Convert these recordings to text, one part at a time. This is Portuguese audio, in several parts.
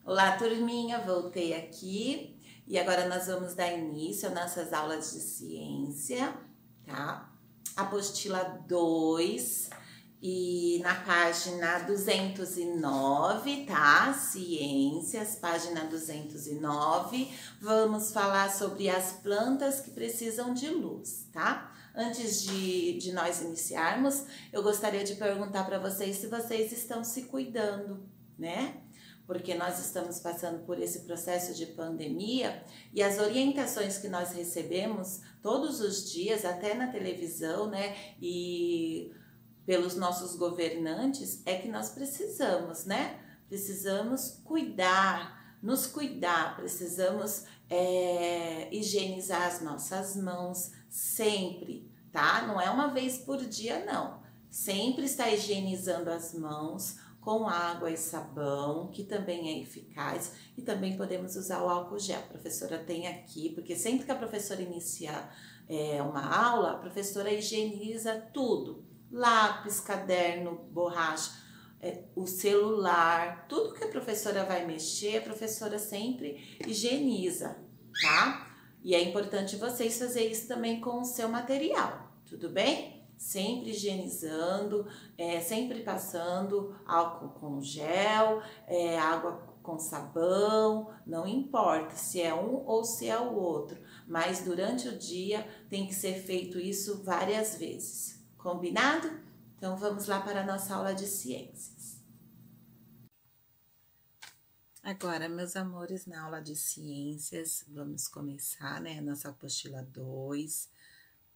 Olá, turminha, voltei aqui e agora nós vamos dar início às nossas aulas de ciência, tá? Apostila 2 e na página 209, tá? Ciências, página 209, vamos falar sobre as plantas que precisam de luz, tá? Antes de nós iniciarmos, eu gostaria de perguntar para vocês se vocês estão se cuidando, né? Porque nós estamos passando por esse processo de pandemia e as orientações que nós recebemos todos os dias, até na televisão, né, e pelos nossos governantes, é que nós precisamos, né? Precisamos cuidar, nos cuidar, precisamos higienizar as nossas mãos sempre, tá? Não é uma vez por dia, não. Sempre está higienizando as mãos com água e sabão, que também é eficaz, e também podemos usar o álcool gel. A professora tem aqui, porque sempre que a professora inicia uma aula, a professora higieniza tudo: lápis, caderno, borracha, o celular, tudo que a professora vai mexer, a professora sempre higieniza, tá? E é importante vocês fazerem isso também com o seu material, tudo bem? Sempre higienizando, sempre passando álcool com gel, água com sabão, não importa se é um ou se é o outro, mas durante o dia tem que ser feito isso várias vezes, combinado? Então vamos lá para a nossa aula de ciências. Agora, meus amores, na aula de ciências, vamos começar, né, a nossa apostila 2,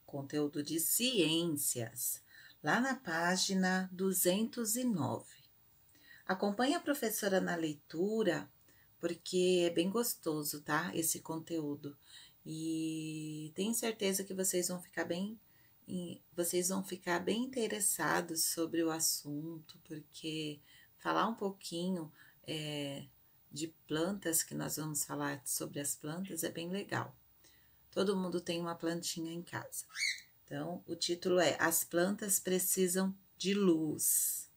conteúdo de ciências, lá na página 209. Acompanhe a professora na leitura, porque é bem gostoso, tá? Esse conteúdo. E tenho certeza que vocês vão ficar bem interessados sobre o assunto, porque falar um pouquinho de plantas, que nós vamos falar sobre as plantas, é bem legal. Todo mundo tem uma plantinha em casa. Então, o título é As plantas precisam de luz.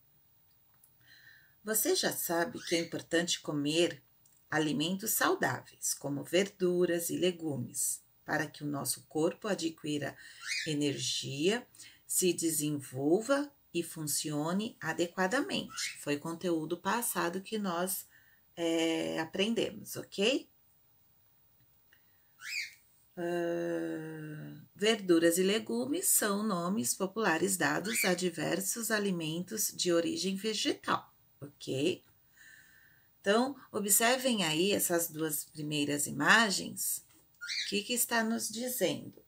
Você já sabe que é importante comer alimentos saudáveis, como verduras e legumes, para que o nosso corpo adquira energia, se desenvolva e funcione adequadamente. Foi conteúdo passado que nós aprendemos, ok? Verduras e legumes são nomes populares dados a diversos alimentos de origem vegetal, ok? Então, observem aí essas duas primeiras imagens. O que está nos dizendo?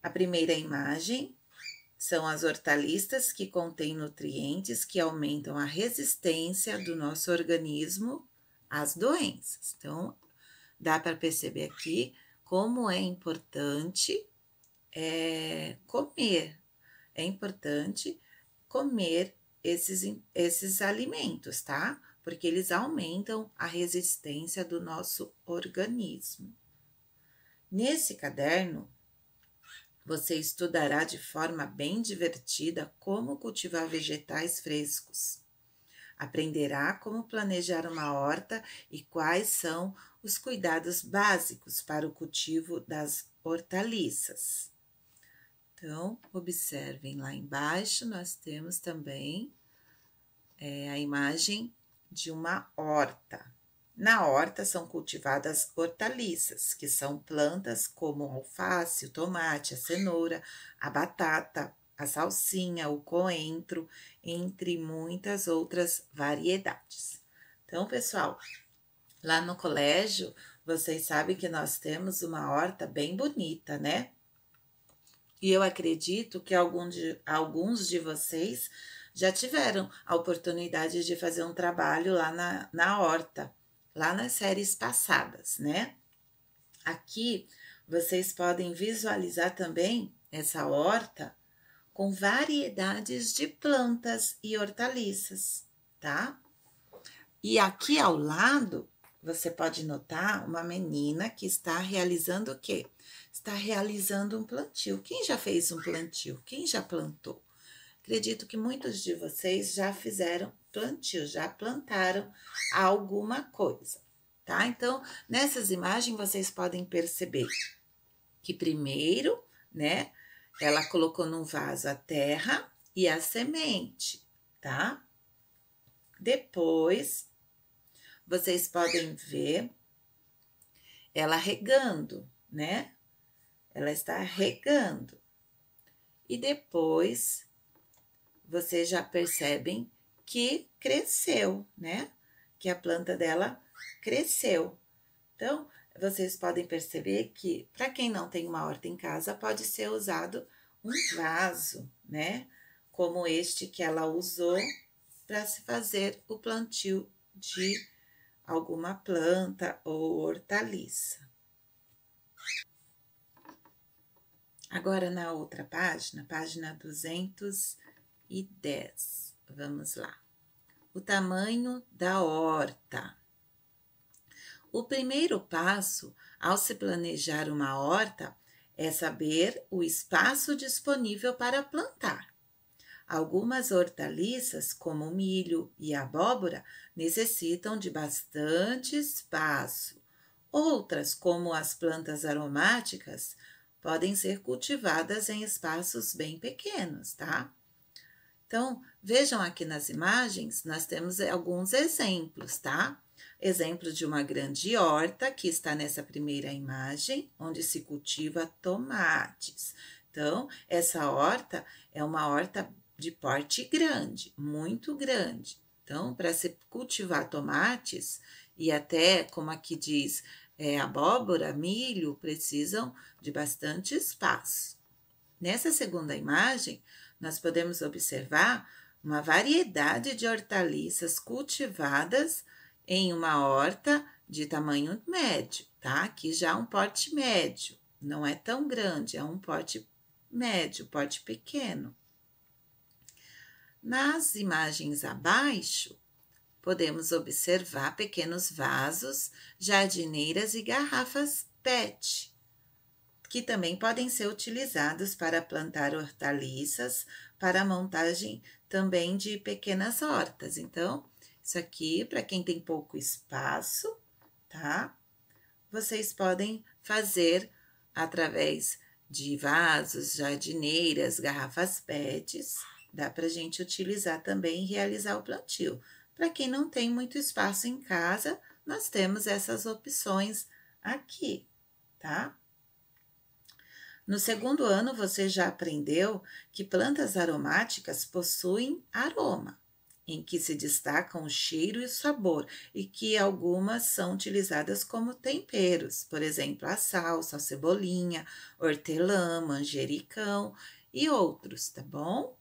A primeira imagem são as hortaliças que contêm nutrientes que aumentam a resistência do nosso organismo às doenças. Então, dá para perceber aqui como é importante comer. É importante comer esses alimentos, tá? Porque eles aumentam a resistência do nosso organismo. Nesse caderno, você estudará de forma bem divertida como cultivar vegetais frescos. Aprenderá como planejar uma horta e quais são os cuidados básicos para o cultivo das hortaliças. Então, observem lá embaixo, nós temos também a imagem de uma horta. Na horta são cultivadas hortaliças, que são plantas como o alface, o tomate, a cenoura, a batata, a salsinha, o coentro, entre muitas outras variedades. Então, pessoal, lá no colégio, vocês sabem que nós temos uma horta bem bonita, né? E eu acredito que alguns de vocês já tiveram a oportunidade de fazer um trabalho lá na horta, lá nas séries passadas, né? Aqui vocês podem visualizar também essa horta com variedades de plantas e hortaliças, tá? E aqui ao lado, você pode notar uma menina que está realizando o quê? Está realizando um plantio. Quem já fez um plantio? Quem já plantou? acredito que muitos de vocês já fizeram plantio, já plantaram alguma coisa, tá? Então, nessas imagens, vocês podem perceber que primeiro, né, ela colocou num vaso a terra e a semente, tá? Depois, vocês podem ver ela regando, né? Ela está regando. E depois, vocês já percebem que cresceu, né? Que a planta dela cresceu. Então, vocês podem perceber que, para quem não tem uma horta em casa, pode ser usado um vaso, né? Como este que ela usou para se fazer o plantio de alguma planta ou hortaliça. Agora, na outra página, página 210, vamos lá. O tamanho da horta. O primeiro passo ao se planejar uma horta é saber o espaço disponível para plantar. Algumas hortaliças, como o milho e a abóbora, necessitam de bastante espaço. Outras, como as plantas aromáticas, podem ser cultivadas em espaços bem pequenos, tá? Então, vejam aqui nas imagens, nós temos alguns exemplos, tá? Exemplo de uma grande horta, que está nessa primeira imagem, onde se cultiva tomates. Então, essa horta é uma horta de porte grande, muito grande. Então, para se cultivar tomates, e até, como aqui diz, abóbora, milho, precisam de bastante espaço. Nessa segunda imagem, nós podemos observar uma variedade de hortaliças cultivadas em uma horta de tamanho médio, tá? Aqui já um porte médio, não é tão grande, é um porte médio, porte pequeno. Nas imagens abaixo, podemos observar pequenos vasos, jardineiras e garrafas PET, que também podem ser utilizados para plantar hortaliças, para a montagem também de pequenas hortas. Então, isso aqui, para quem tem pouco espaço, tá? Vocês podem fazer através de vasos, jardineiras, garrafas PETs, dá para a gente utilizar também e realizar o plantio. Para quem não tem muito espaço em casa, nós temos essas opções aqui, tá? No segundo ano, você já aprendeu que plantas aromáticas possuem aroma, em que se destacam o cheiro e o sabor, e que algumas são utilizadas como temperos, por exemplo, a salsa, a cebolinha, hortelã, manjericão e outros, tá bom?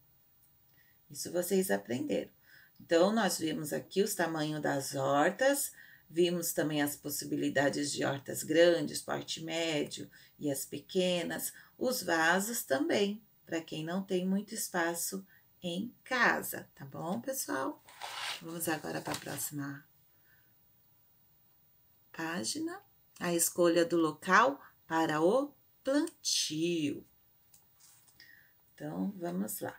Isso vocês aprenderam. Então, nós vimos aqui os tamanhos das hortas, vimos também as possibilidades de hortas grandes, porte médio e as pequenas, os vasos também, para quem não tem muito espaço em casa, tá bom, pessoal? Vamos agora para a próxima página. A escolha do local para o plantio. Então, vamos lá.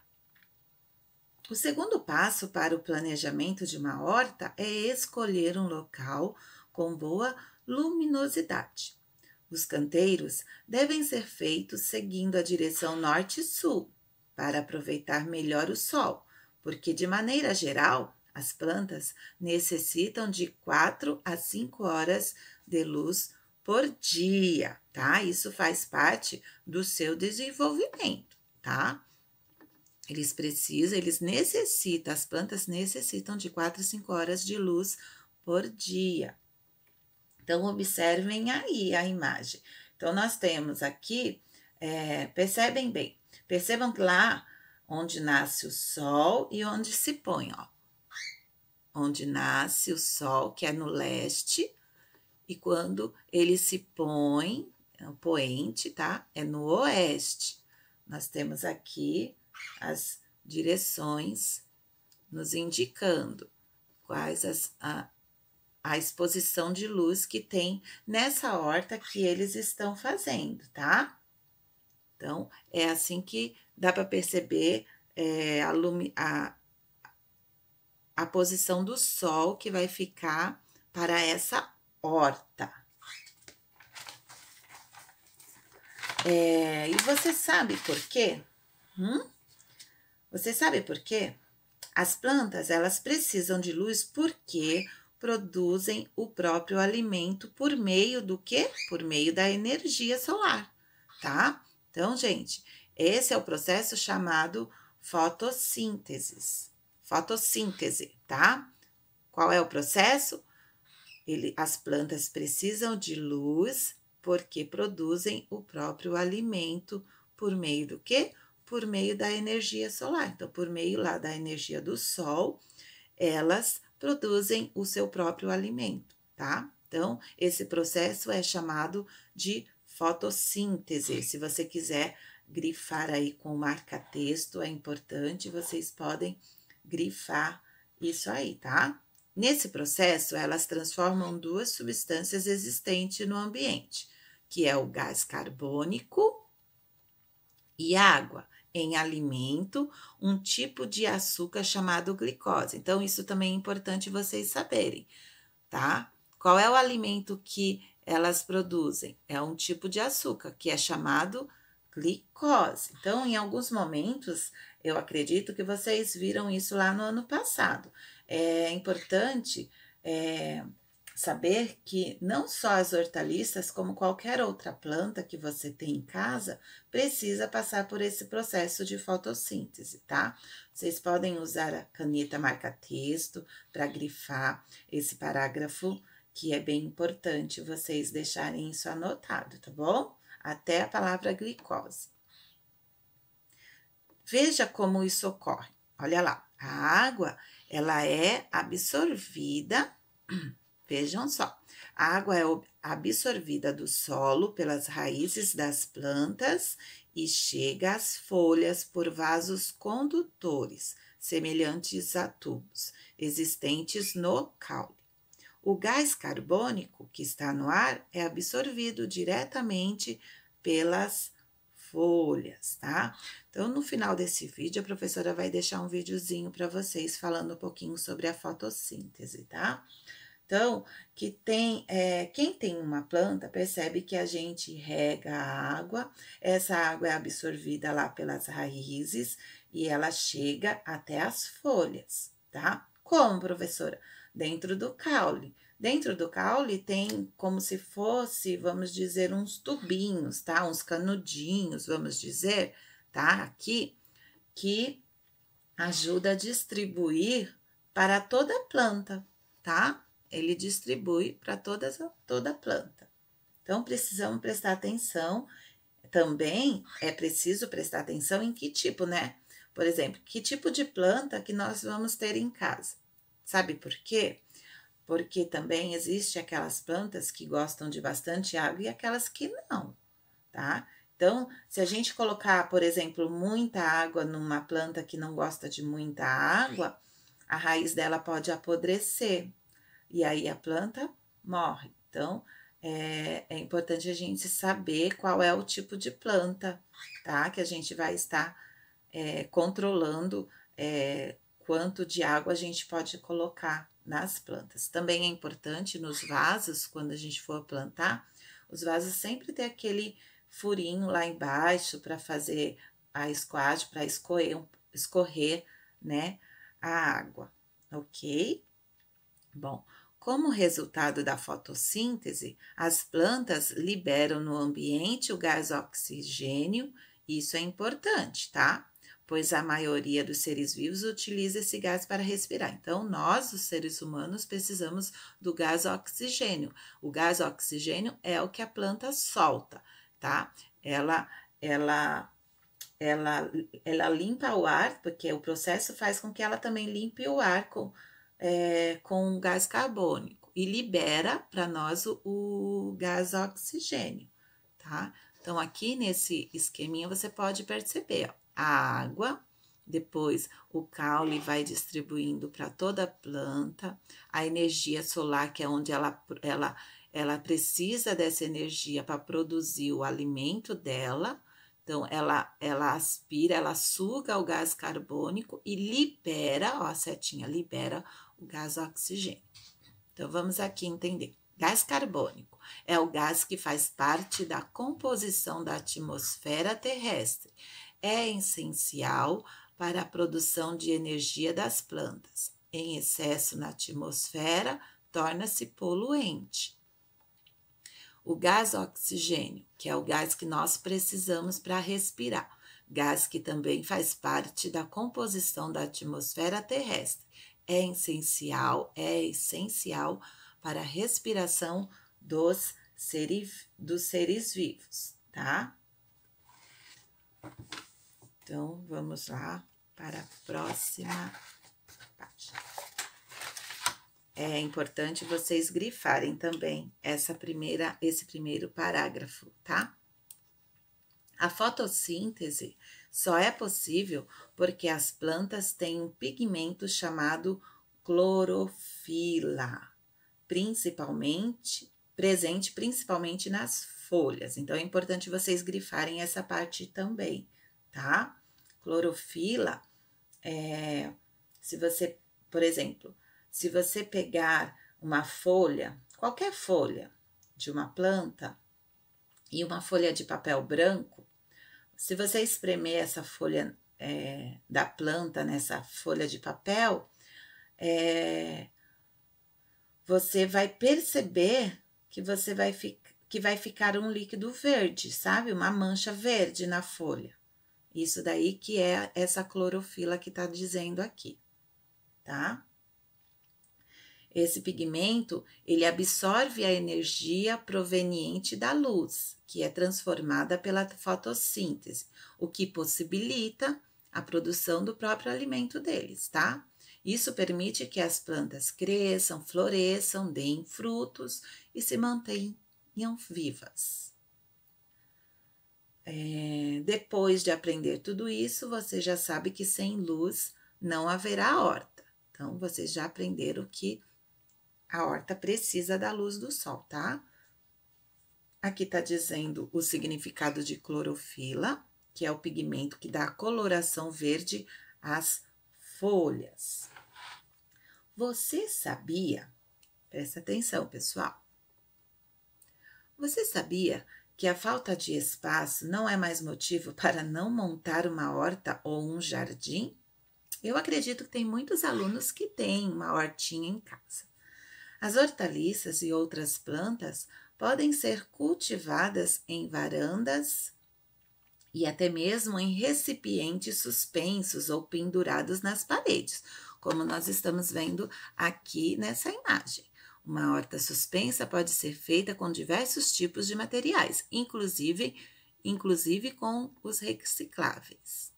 O segundo passo para o planejamento de uma horta é escolher um local com boa luminosidade. Os canteiros devem ser feitos seguindo a direção norte-sul, para aproveitar melhor o sol, porque, de maneira geral, as plantas necessitam de 4 a 5 horas de luz por dia, tá? Isso faz parte do seu desenvolvimento, tá? As plantas necessitam de 4 a 5 horas de luz por dia. Então, observem aí a imagem. Então, nós temos aqui, percebam que lá onde nasce o sol e onde se põe, ó. Onde nasce o sol, que é no leste, e quando ele se põe, o poente, tá? É no oeste. Nós temos aqui as direções nos indicando quais a exposição de luz que tem nessa horta que eles estão fazendo, tá? Então, é assim que dá para perceber a posição do sol que vai ficar para essa horta. E você sabe por quê? Você sabe por quê? As plantas, elas precisam de luz porque produzem o próprio alimento por meio do quê? Por meio da energia solar, tá? Então, gente, esse é o processo chamado fotossíntese. Fotossíntese, tá? Qual é o processo? As plantas precisam de luz porque produzem o próprio alimento por meio do quê? Por meio da energia solar. Então, por meio lá da energia do sol, elas produzem o seu próprio alimento, tá? Então, esse processo é chamado de fotossíntese. Se você quiser grifar aí com marca-texto, é importante, vocês podem grifar isso aí, tá? Nesse processo, elas transformam duas substâncias existentes no ambiente, que é o gás carbônico e água, em alimento, um tipo de açúcar chamado glicose. Então, isso também é importante vocês saberem, tá? Qual é o alimento que elas produzem? É um tipo de açúcar, que é chamado glicose. Então, em alguns momentos, eu acredito que vocês viram isso lá no ano passado. É importante saber que não só as hortaliças, como qualquer outra planta que você tem em casa, precisa passar por esse processo de fotossíntese, tá? Vocês podem usar a caneta marca-texto para grifar esse parágrafo, que é bem importante vocês deixarem isso anotado, tá bom? Até a palavra glicose. Veja como isso ocorre. Olha lá, a água, ela é absorvida. Vejam só, a água é absorvida do solo pelas raízes das plantas e chega às folhas por vasos condutores, semelhantes a tubos, existentes no caule. O gás carbônico que está no ar é absorvido diretamente pelas folhas, tá? Então, no final desse vídeo, a professora vai deixar um videozinho para vocês falando um pouquinho sobre a fotossíntese, tá? Então, quem tem uma planta percebe que a gente rega a água, essa água é absorvida lá pelas raízes e ela chega até as folhas, tá? Como, professora? Dentro do caule. Dentro do caule tem como se fosse, vamos dizer, uns tubinhos, tá? Uns canudinhos, vamos dizer, tá? Aqui, que ajuda a distribuir para toda a planta, tá? Ele distribui para toda a planta. Então, precisamos prestar atenção. Também é preciso prestar atenção em que tipo, né? Por exemplo, que tipo de planta que nós vamos ter em casa. Sabe por quê? Porque também existe aquelas plantas que gostam de bastante água e aquelas que não, tá? Então, se a gente colocar, por exemplo, muita água numa planta que não gosta de muita água, a raiz dela pode apodrecer. E aí a planta morre. Então, é importante a gente saber qual é o tipo de planta, tá? Que a gente vai estar controlando quanto de água a gente pode colocar nas plantas. Também é importante nos vasos, quando a gente for plantar, os vasos sempre tem aquele furinho lá embaixo para fazer a escoagem, para escorrer, né, a água, ok? Bom, como resultado da fotossíntese, as plantas liberam no ambiente o gás oxigênio, isso é importante, tá? Pois a maioria dos seres vivos utiliza esse gás para respirar. Então, nós, os seres humanos, precisamos do gás oxigênio. O gás oxigênio é o que a planta solta, tá? Ela limpa o ar, porque o processo faz com que ela também limpe o ar com gás carbônico e libera para nós o gás oxigênio, tá? Então, aqui nesse esqueminha você pode perceber, ó, a água, depois o caule vai distribuindo para toda a planta, a energia solar, que é onde ela precisa dessa energia para produzir o alimento dela. Então, ela aspira, ela suga o gás carbônico e libera, ó, a setinha, libera o gás oxigênio. Então, vamos aqui entender. Gás carbônico é o gás que faz parte da composição da atmosfera terrestre. É essencial para a produção de energia das plantas. Em excesso na atmosfera, torna-se poluente. O gás oxigênio, que é o gás que nós precisamos para respirar, gás que também faz parte da composição da atmosfera terrestre. É essencial para a respiração dos seres vivos, tá? Então, vamos lá para a próxima página. É importante vocês grifarem também esse primeiro parágrafo, tá? A fotossíntese só é possível porque as plantas têm um pigmento chamado clorofila, presente principalmente nas folhas. Então, é importante vocês grifarem essa parte também, tá? Clorofila se você, por exemplo, se você pegar uma folha, qualquer folha de uma planta e uma folha de papel branco, se você espremer essa folha da planta nessa folha de papel, você vai perceber que vai ficar um líquido verde, sabe? Uma mancha verde na folha. Isso daí que é essa clorofila que tá dizendo aqui, tá? Esse pigmento, ele absorve a energia proveniente da luz, que é transformada pela fotossíntese, o que possibilita a produção do próprio alimento deles, tá? Isso permite que as plantas cresçam, floresçam, deem frutos e se mantenham vivas. Depois de aprender tudo isso, você já sabe que sem luz não haverá horta. Então, vocês já aprenderam que a horta precisa da luz do sol, tá? Aqui tá dizendo o significado de clorofila, que é o pigmento que dá a coloração verde às folhas. Você sabia? Presta atenção, pessoal. Você sabia que a falta de espaço não é mais motivo para não montar uma horta ou um jardim? Eu acredito que tem muitos alunos que têm uma hortinha em casa. As hortaliças e outras plantas podem ser cultivadas em varandas e até mesmo em recipientes suspensos ou pendurados nas paredes, como nós estamos vendo aqui nessa imagem. Uma horta suspensa pode ser feita com diversos tipos de materiais, inclusive com os recicláveis.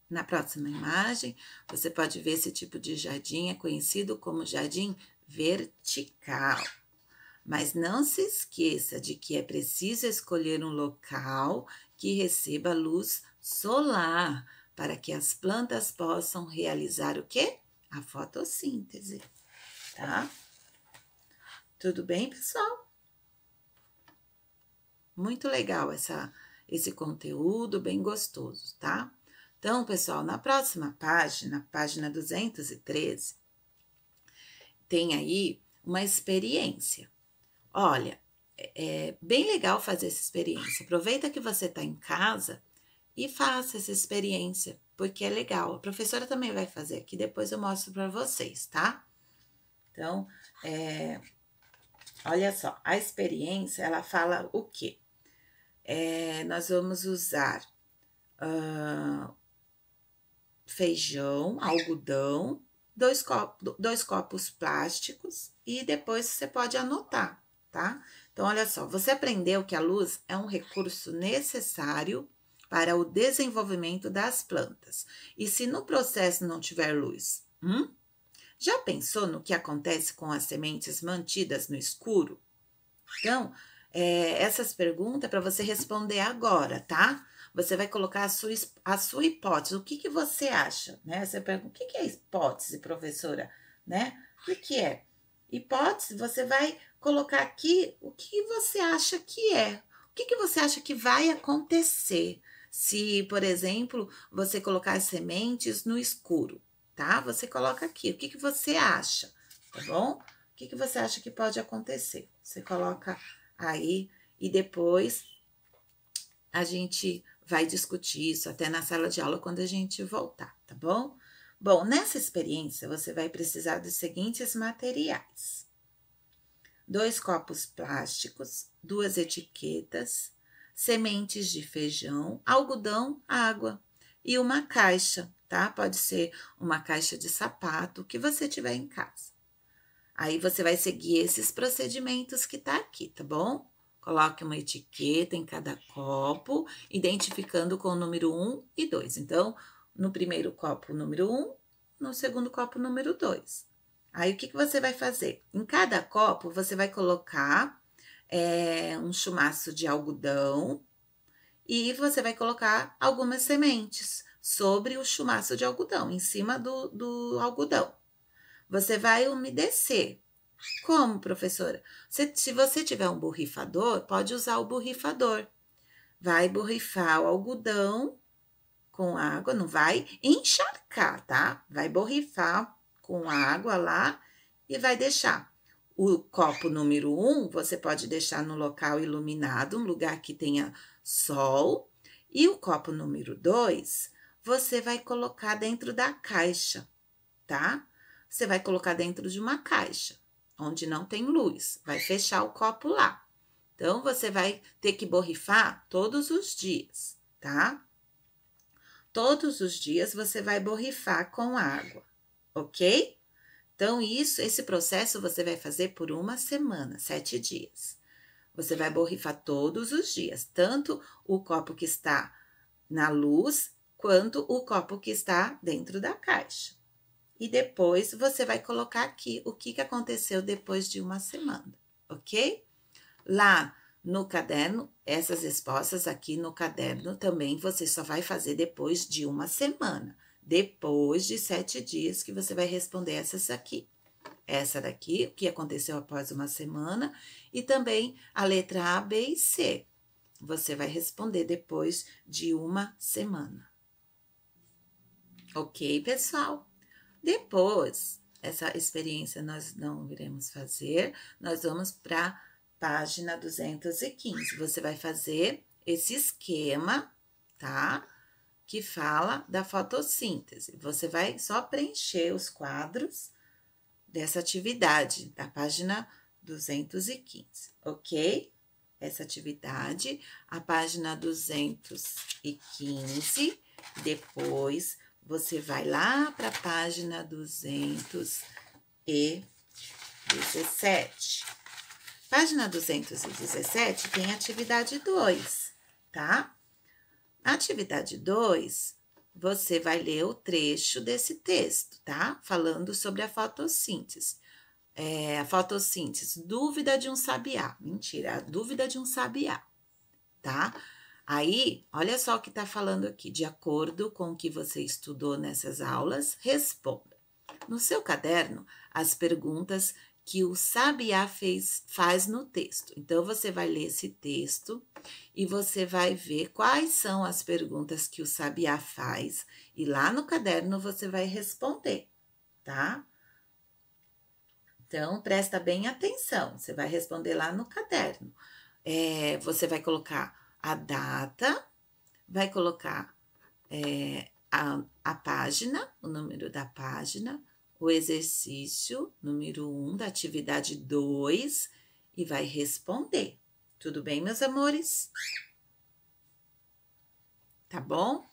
Na próxima imagem, você pode ver esse tipo de jardim é conhecido como jardim vertical. Mas não se esqueça de que é preciso escolher um local que receba luz solar para que as plantas possam realizar o quê? A fotossíntese, tá? Tudo bem, pessoal? Muito legal esse conteúdo, bem gostoso, tá? Então, pessoal, na próxima página 213, tem aí uma experiência. Olha, é bem legal fazer essa experiência. Aproveita que você está em casa e faça essa experiência, porque é legal. A professora também vai fazer aqui, depois eu mostro para vocês, tá? Então, olha só, a experiência, ela fala o quê? Nós vamos usar feijão, algodão, dois copos plásticos e depois você pode anotar, tá? Então, olha só, você aprendeu que a luz é um recurso necessário para o desenvolvimento das plantas. E se no processo não tiver luz? Já pensou no que acontece com as sementes mantidas no escuro? Então, essas perguntas é para você responder agora, tá? Você vai colocar a sua hipótese. O que você acha? Né? Você pergunta, o que é hipótese, professora? Né? O que é? Hipótese, você vai colocar aqui o que você acha que é. O que você acha que vai acontecer se, por exemplo, você colocar as sementes no escuro, tá? Você coloca aqui, o que você acha, tá bom? O que você acha que pode acontecer? Você coloca aí e depois a gente vai discutir isso até na sala de aula quando a gente voltar, tá bom? Bom, nessa experiência você vai precisar dos seguintes materiais: 2 copos plásticos, 2 etiquetas, sementes de feijão, algodão, água e uma caixa, tá? Pode ser uma caixa de sapato, o que você tiver em casa. Aí você vai seguir esses procedimentos que tá aqui, tá bom? Coloque uma etiqueta em cada copo, identificando com o número 1 e 2. Então, no primeiro copo, o número 1, no segundo copo, o número 2. Aí, o que você vai fazer? Em cada copo, você vai colocar um chumaço de algodão e você vai colocar algumas sementes sobre o chumaço de algodão, em cima do algodão. Você vai umedecer. Como, professora? Se você tiver um borrifador, pode usar o borrifador. Vai borrifar o algodão com água, não vai encharcar, tá? Vai borrifar com água lá e vai deixar. O copo número 1, você pode deixar no local iluminado, um lugar que tenha sol. E o copo número 2, você vai colocar dentro da caixa, tá? Você vai colocar dentro de uma caixa, onde não tem luz. Vai fechar o copo lá. Então, você vai ter que borrifar todos os dias, tá? Todos os dias você vai borrifar com água, ok? Então, esse processo você vai fazer por uma semana, 7 dias. Você vai borrifar todos os dias, tanto o copo que está na luz, quanto o copo que está dentro da caixa. E depois você vai colocar aqui o que aconteceu depois de uma semana, ok? Lá no caderno, essas respostas aqui no caderno também você só vai fazer depois de uma semana. Depois de 7 dias que você vai responder essas aqui. Essa daqui, o que aconteceu após uma semana, e também a letra A, B e C. Você vai responder depois de uma semana. Ok, pessoal? Depois, essa experiência nós não iremos fazer, nós vamos para página 215. Você vai fazer esse esquema, tá? Que fala da fotossíntese. Você vai só preencher os quadros dessa atividade, da página 215, ok? Essa atividade, a página 215, depois você vai lá para a página 217. Página 217 tem atividade 2, tá? Na atividade 2, você vai ler o trecho desse texto, tá? Falando sobre a fotossíntese. A fotossíntese, dúvida de um sabiá. Mentira, a dúvida de um sabiá, tá? Aí, olha só o que tá falando aqui. De acordo com o que você estudou nessas aulas, responda. No seu caderno, as perguntas que o sabiá faz no texto. Então, você vai ler esse texto e você vai ver quais são as perguntas que o sabiá faz. E lá no caderno você vai responder, tá? Então, presta bem atenção. Você vai responder lá no caderno. Você vai colocar a data, vai colocar a página, o número da página, o exercício número 1 da atividade 2 e vai responder. Tudo bem, meus amores? Tá bom?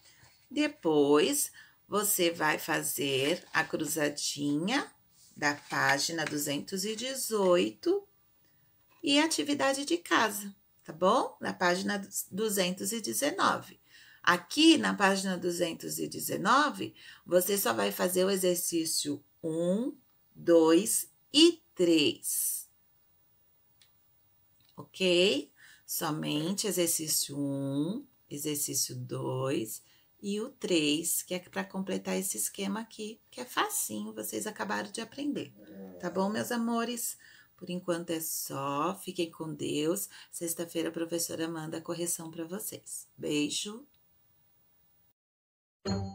Depois, você vai fazer a cruzadinha da página 218 e a atividade de casa, tá bom? Na página 219. Aqui, na página 219, você só vai fazer o exercício 1, 2 e 3. Ok? Somente exercício 1, exercício 2 e o 3, que é para completar esse esquema aqui, que é facinho, vocês acabaram de aprender. Tá bom, meus amores? Por enquanto é só. Fiquem com Deus. Sexta-feira a professora manda a correção para vocês. Beijo.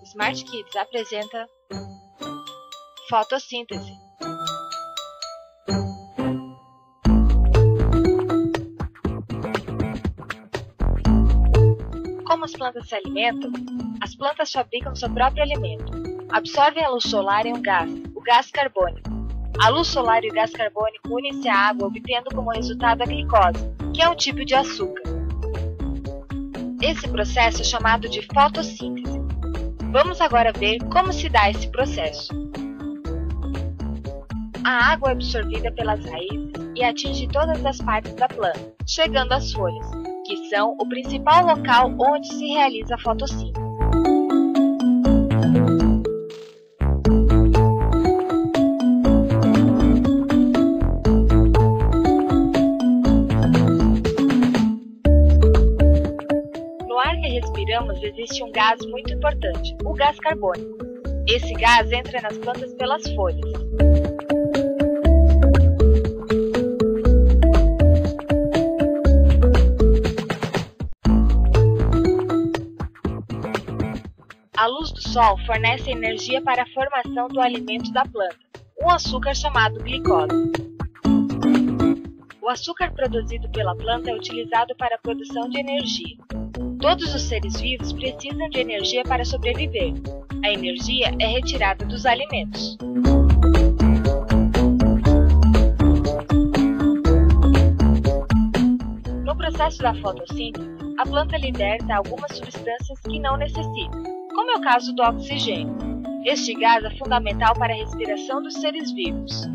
Smart Kids apresenta fotossíntese. Como as plantas se alimentam? As plantas fabricam seu próprio alimento. Absorvem a luz solar em um gás, o gás carbônico. A luz solar e o gás carbônico unem-se à água, obtendo como resultado a glicose, que é um tipo de açúcar. Esse processo é chamado de fotossíntese. Vamos agora ver como se dá esse processo. A água é absorvida pelas raízes e atinge todas as partes da planta, chegando às folhas, que são o principal local onde se realiza a fotossíntese. No ar que respiramos existe um gás muito importante, o gás carbônico. Esse gás entra nas plantas pelas folhas. A luz do sol fornece energia para a formação do alimento da planta, um açúcar chamado glicose. O açúcar produzido pela planta é utilizado para a produção de energia. Todos os seres vivos precisam de energia para sobreviver. A energia é retirada dos alimentos. No processo da fotossíntese, a planta liberta algumas substâncias que não necessita, como é o caso do oxigênio. Este gás é fundamental para a respiração dos seres vivos.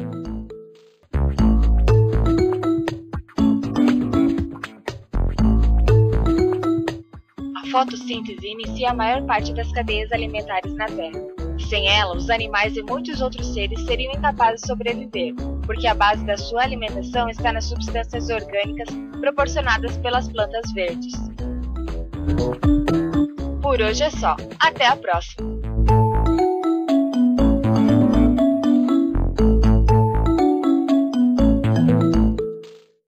A fotossíntese inicia a maior parte das cadeias alimentares na Terra. Sem ela, os animais e muitos outros seres seriam incapazes de sobreviver, porque a base da sua alimentação está nas substâncias orgânicas proporcionadas pelas plantas verdes. Por hoje é só. Até a próxima!